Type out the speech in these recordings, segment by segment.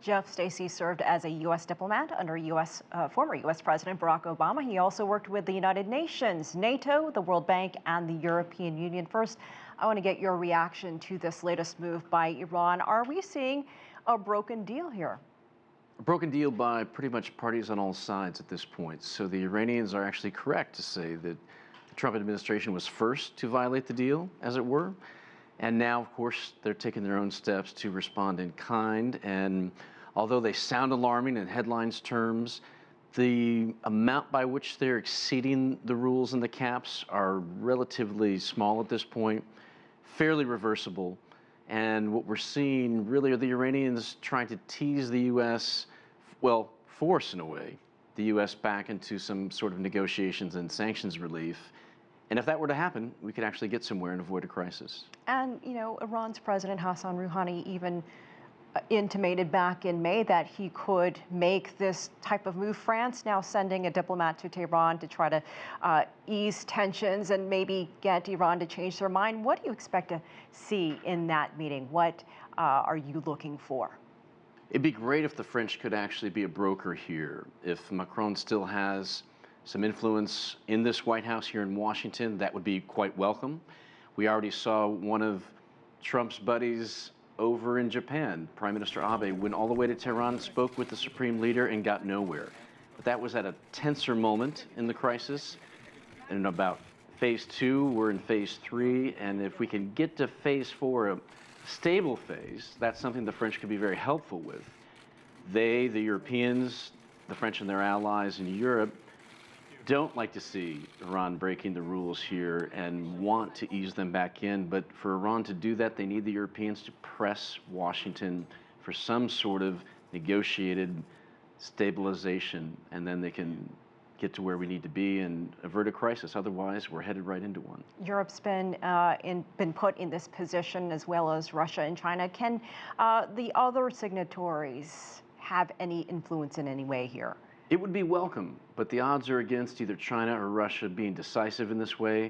Jeff Stacey served as a U.S. diplomat under former U.S. President Barack Obama. He also worked with the United Nations, NATO, the World Bank, and the European Union. First, I want to get your reaction to this latest move by Iran. Are we seeing a broken deal here? A broken deal by pretty much parties on all sides at this point. So the Iranians are actually correct to say that the Trump administration was first to violate the deal, as it were. And now, of course, they're taking their own steps to respond in kind. And although they sound alarming in headlines terms, the amount by which they're exceeding the rules and the caps are relatively small at this point, fairly reversible. And what we're seeing really are the Iranians trying to tease the U.S., well, force in a way, the U.S. back into some sort of negotiations and sanctions relief. And if that were to happen, we could actually get somewhere and avoid a crisis. And, you know, Iran's President Hassan Rouhani even intimated back in May that he could make this type of move. France now sending a diplomat to Tehran to try to ease tensions and maybe get Iran to change their mind. What do you expect to see in that meeting? What are you looking for? It'd be great if the French could actually be a broker here. If Macron still has some influence in this White House here in Washington, that would be quite welcome. We already saw one of Trump's buddies over in Japan, Prime Minister Abe, went all the way to Tehran, spoke with the supreme leader, and got nowhere. But that was at a tenser moment in the crisis. And about phase 2, we're in phase 3, and if we can get to phase 4, a stable phase, that's something the French could be very helpful with. They, the Europeans, the French and their allies in Europe, don't like to see Iran breaking the rules here and want to ease them back in. But for Iran to do that, they need the Europeans to press Washington for some sort of negotiated stabilization, and then they can get to where we need to be and avert a crisis. Otherwise, we're headed right into one. Europe's been put in this position, as well as Russia and China. Can the other signatories have any influence in any way here? It would be welcome, but the odds are against either China or Russia being decisive in this way.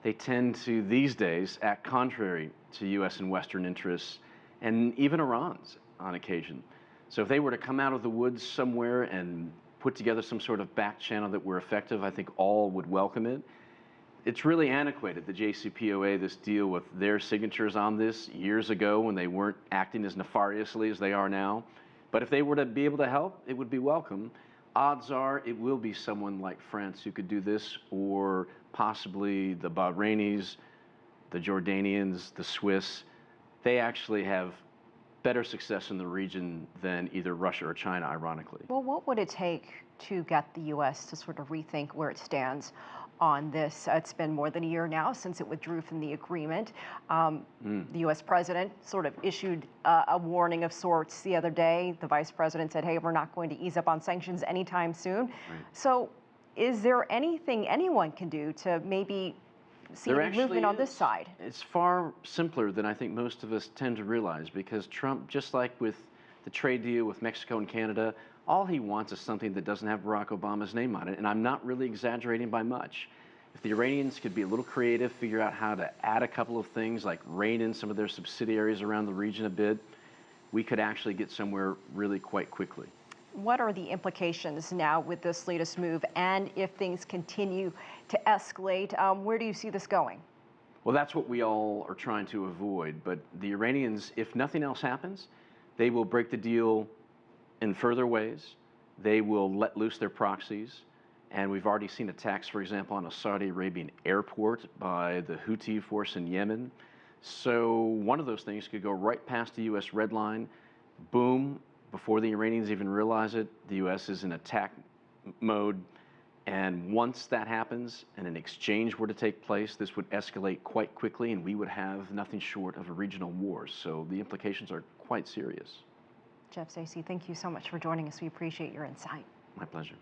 They tend to, these days, act contrary to U.S. and Western interests, and even Iran's on occasion. So if they were to come out of the woods somewhere and put together some sort of back channel that were effective, I think all would welcome it. It's really antiquated, the JCPOA, this deal with their signatures on this years ago when they weren't acting as nefariously as they are now. But if they were to be able to help, it would be welcome. Odds are it will be someone like France who could do this, or possibly the Bahrainis, the Jordanians, the Swiss. They actually have better success in the region than either Russia or China, ironically. Well, what would it take to get the U.S. to sort of rethink where it stands on this? It's been more than a year now since it withdrew from the agreement. The U.S. president sort of issued a warning of sorts the other day. The vice president said, hey, we're not going to ease up on sanctions anytime soon. Right. So is there anything anyone can do to maybe see any movement on this side? It's far simpler than I think most of us tend to realize, because Trump, just like with the trade deal with Mexico and Canada, all he wants is something that doesn't have Barack Obama's name on it, and I'm not really exaggerating by much. If the Iranians could be a little creative, figure out how to add a couple of things, like rein in some of their subsidiaries around the region a bit, we could actually get somewhere really quite quickly. What are the implications now with this latest move, and if things continue to escalate, where do you see this going? Well, that's what we all are trying to avoid, but the Iranians, if nothing else happens, they will break the deal in further ways. They will let loose their proxies, and we've already seen attacks, for example, on a Saudi Arabian airport by the Houthi force in Yemen. So one of those things could go right past the U.S. red line, boom, before the Iranians even realize it, the U.S. is in attack mode, and once that happens and an exchange were to take place, this would escalate quite quickly, and we would have nothing short of a regional war. So the implications are quite serious. Jeff Stacey, thank you so much for joining us. We appreciate your insight. My pleasure.